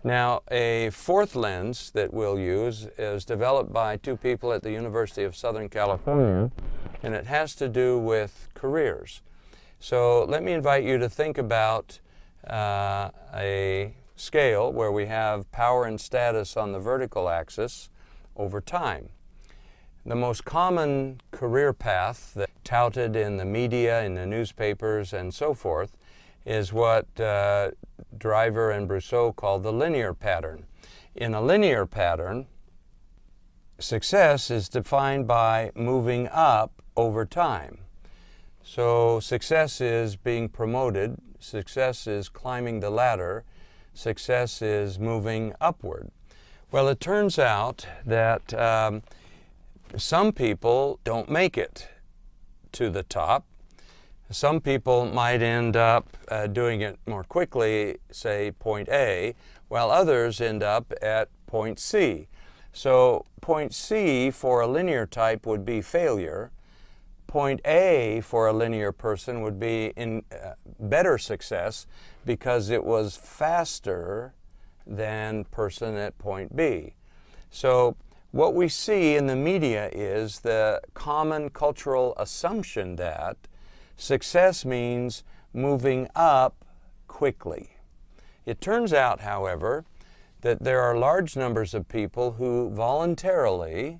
Now, a fourth lens that we'll use is developed by two people at the University of Southern California, and it has to do with careers. So let me invite you to think about a scale where we have power and status on the vertical axis over time. The most common career path that touted in the media, in the newspapers, and so forth is what Driver and Brousseau call the linear pattern. In a linear pattern, success is defined by moving up over time. So success is being promoted, success is climbing the ladder, success is moving upward. Well, it turns out that some people don't make it to the top. Some people might end up doing it more quickly, say point A, while others end up at point C. So point C for a linear type would be failure. Point A for a linear person would be in better success because it was faster than person at point B. So what we see in the media is the common cultural assumption that success means moving up quickly. It turns out, however, that there are large numbers of people who voluntarily,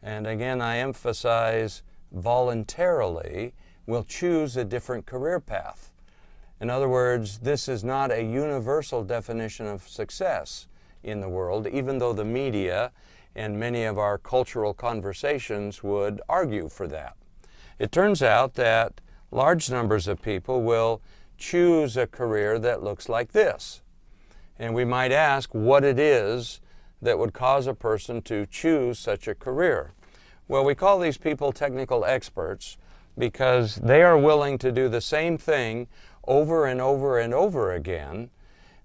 and again I emphasize voluntarily, will choose a different career path. In other words, this is not a universal definition of success in the world, even though the media and many of our cultural conversations would argue for that. It turns out that large numbers of people will choose a career that looks like this. And we might ask what it is that would cause a person to choose such a career. Well, we call these people technical experts because they are willing to do the same thing over and over and over again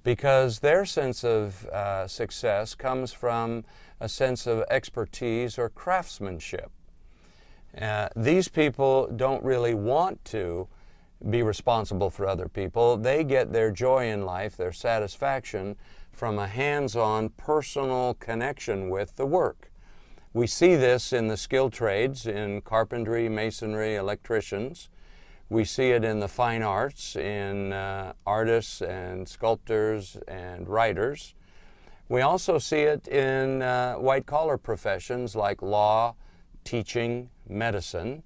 because their sense of success comes from a sense of expertise or craftsmanship. These people don't really want to be responsible for other people. They get their joy in life, their satisfaction, from a hands-on personal connection with the work. We see this in the skilled trades, in carpentry, masonry, electricians. We see it in the fine arts, in artists and sculptors and writers. We also see it in white-collar professions like law, teaching, medicine,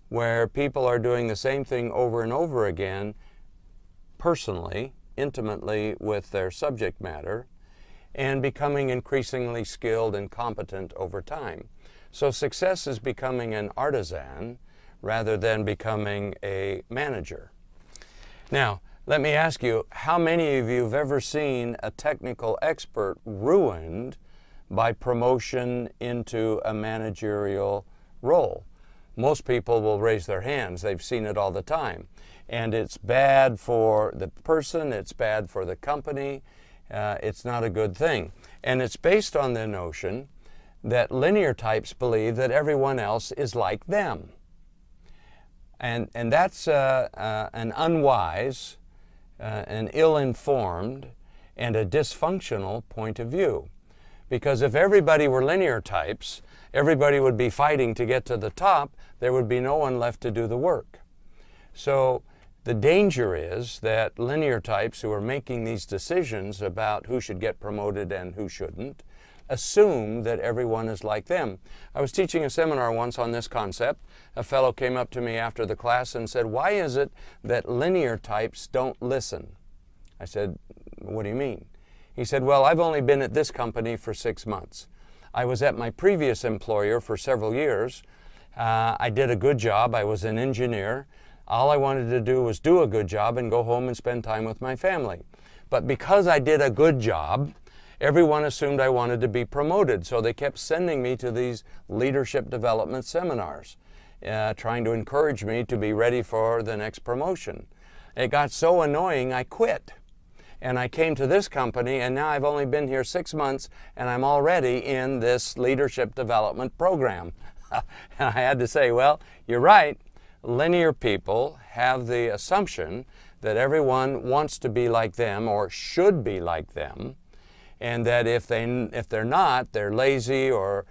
where people are doing the same thing over and over again, personally, intimately with their subject matter, and becoming increasingly skilled and competent over time. So success is becoming an artisan rather than becoming a manager. Now, let me ask you, how many of you have ever seen a technical expert ruined by promotion into a managerial role? Most people will raise their hands. They've seen it all the time. And it's bad for the person, it's bad for the company, it's not a good thing. And it's based on the notion that linear types believe that everyone else is like them. And that's an unwise, an ill-informed, and a dysfunctional point of view. Because if everybody were linear types, everybody would be fighting to get to the top, there would be no one left to do the work. So the danger is that linear types who are making these decisions about who should get promoted and who shouldn't assume that everyone is like them. I was teaching a seminar once on this concept. A fellow came up to me after the class and said, "Why is it that linear types don't listen?" I said, "What do you mean?" He said, "Well, I've only been at this company for 6 months. I was at my previous employer for several years. I did a good job. I was an engineer. All I wanted to do was do a good job and go home and spend time with my family. But because I did a good job, everyone assumed I wanted to be promoted. So they kept sending me to these leadership development seminars, trying to encourage me to be ready for the next promotion. It got so annoying, I quit. And I came to this company, and now I've only been here 6 months, and I'm already in this leadership development program." And I had to say, well, you're right. Linear people have the assumption that everyone wants to be like them or should be like them, and that if they're not, they're lazy, or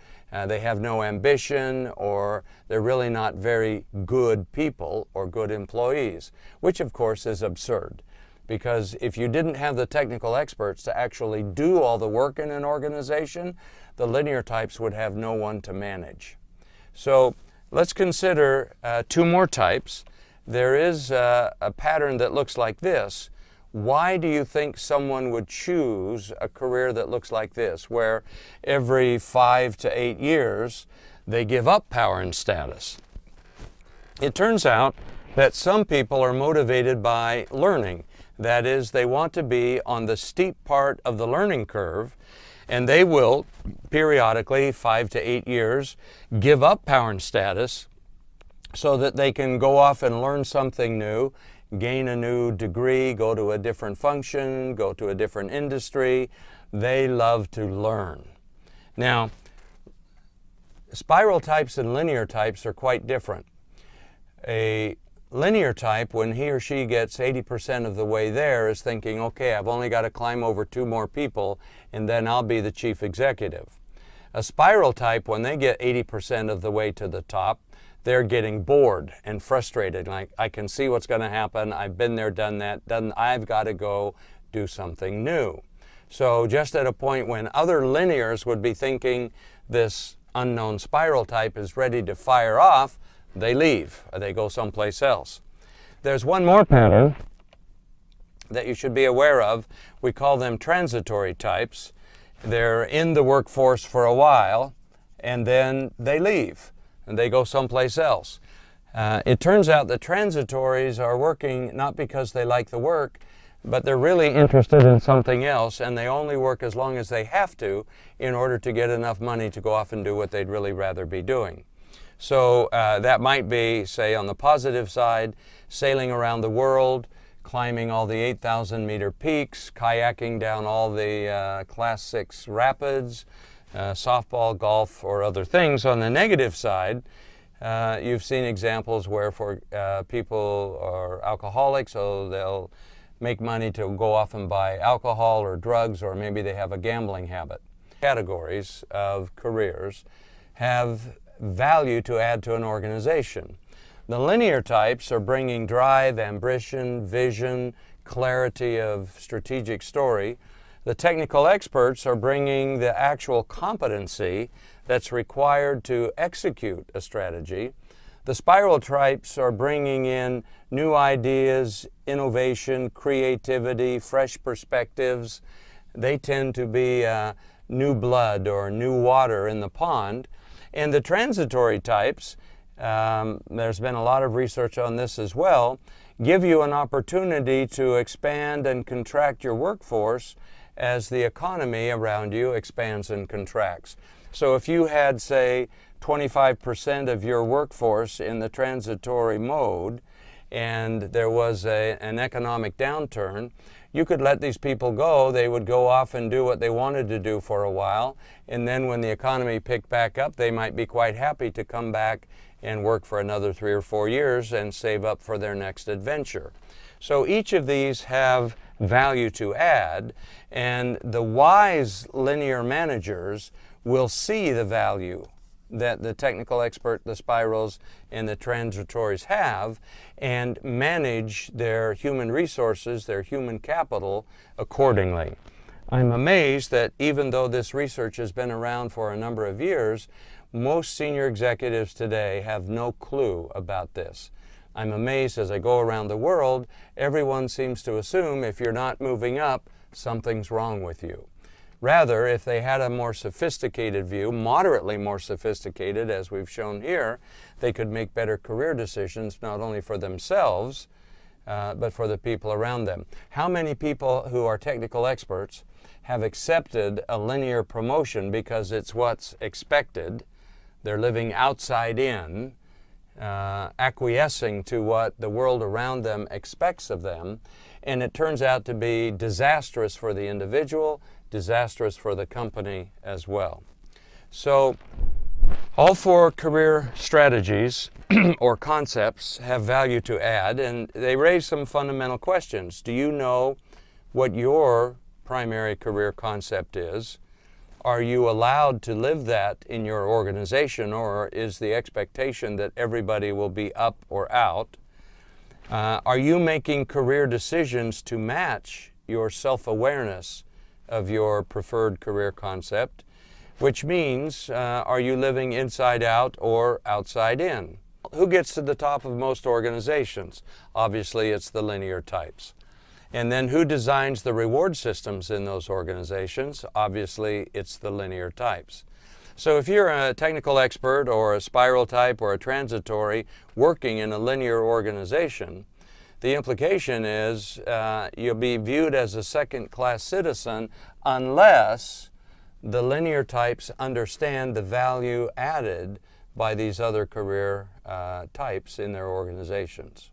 they have no ambition, or they're really not very good people or good employees, which of course is absurd. Because if you didn't have the technical experts to actually do all the work in an organization, the linear types would have no one to manage. So let's consider two more types. There is a pattern that looks like this. Why do you think someone would choose a career that looks like this, where every 5 to 8 years they give up power and status? It turns out that some people are motivated by learning. That is, they want to be on the steep part of the learning curve, and they will periodically, 5 to 8 years, give up power and status so that they can go off and learn something new, gain a new degree, go to a different function, go to a different industry. They love to learn. Now, spiral types and linear types are quite different. A linear type, when he or she gets 80% of the way there, is thinking, okay, I've only got to climb over 2 more people and then I'll be the chief executive. A spiral type, when they get 80% of the way to the top, they're getting bored and frustrated. Like, I can see what's going to happen. I've been there, done that. I've got to go do something new. So just at a point when other linears would be thinking this unknown spiral type is ready to fire off, they leave, or they go someplace else. There's one more pattern that you should be aware of. We call them transitory types. They're in the workforce for a while, and then they leave, and they go someplace else. It turns out the transitories are working not because they like the work, but they're really interested in something else, and they only work as long as they have to in order to get enough money to go off and do what they'd really rather be doing. So that might be, say, on the positive side, sailing around the world, climbing all the 8,000-meter peaks, kayaking down all the Class 6 rapids, softball, golf, or other things. On the negative side, you've seen examples where people are alcoholics, so they'll make money to go off and buy alcohol or drugs, or maybe they have a gambling habit. Categories of careers have value to add to an organization. The linear types are bringing drive, ambition, vision, clarity of strategic story. The technical experts are bringing the actual competency that's required to execute a strategy. The spiral types are bringing in new ideas, innovation, creativity, fresh perspectives. They tend to be new blood or new water in the pond. And the transitory types, there's been a lot of research on this as well, give you an opportunity to expand and contract your workforce as the economy around you expands and contracts. So if you had, say, 25% of your workforce in the transitory mode, and there was an economic downturn, you could let these people go. They would go off and do what they wanted to do for a while, and then when the economy picked back up, they might be quite happy to come back and work for another 3 or 4 years and save up for their next adventure. So each of these have value to add, and the wise linear managers will see the value that the technical expert, the spirals, and the transitories have, and manage their human resources, their human capital, accordingly. I'm amazed that even though this research has been around for a number of years, most senior executives today have no clue about this. I'm amazed as I go around the world, everyone seems to assume if you're not moving up, something's wrong with you. Rather, if they had a more sophisticated view, moderately more sophisticated, as we've shown here, they could make better career decisions, not only for themselves, but for the people around them. How many people who are technical experts have accepted a linear promotion because it's what's expected? They're living outside in, acquiescing to what the world around them expects of them, and it turns out to be disastrous for the individual, disastrous for the company as well. So all 4 career strategies or concepts have value to add, and they raise some fundamental questions. Do you know what your primary career concept is. Are you allowed to live that in your organization, or is the expectation that everybody will be up or out? Are you making career decisions to match your self-awareness of your preferred career concept? Which means, are you living inside out or outside in? Who gets to the top of most organizations? Obviously, it's the linear types. And then who designs the reward systems in those organizations? Obviously, it's the linear types. So if you're a technical expert or a spiral type or a transitory working in a linear organization, the implication is you'll be viewed as a second-class citizen unless the linear types understand the value added by these other career types in their organizations.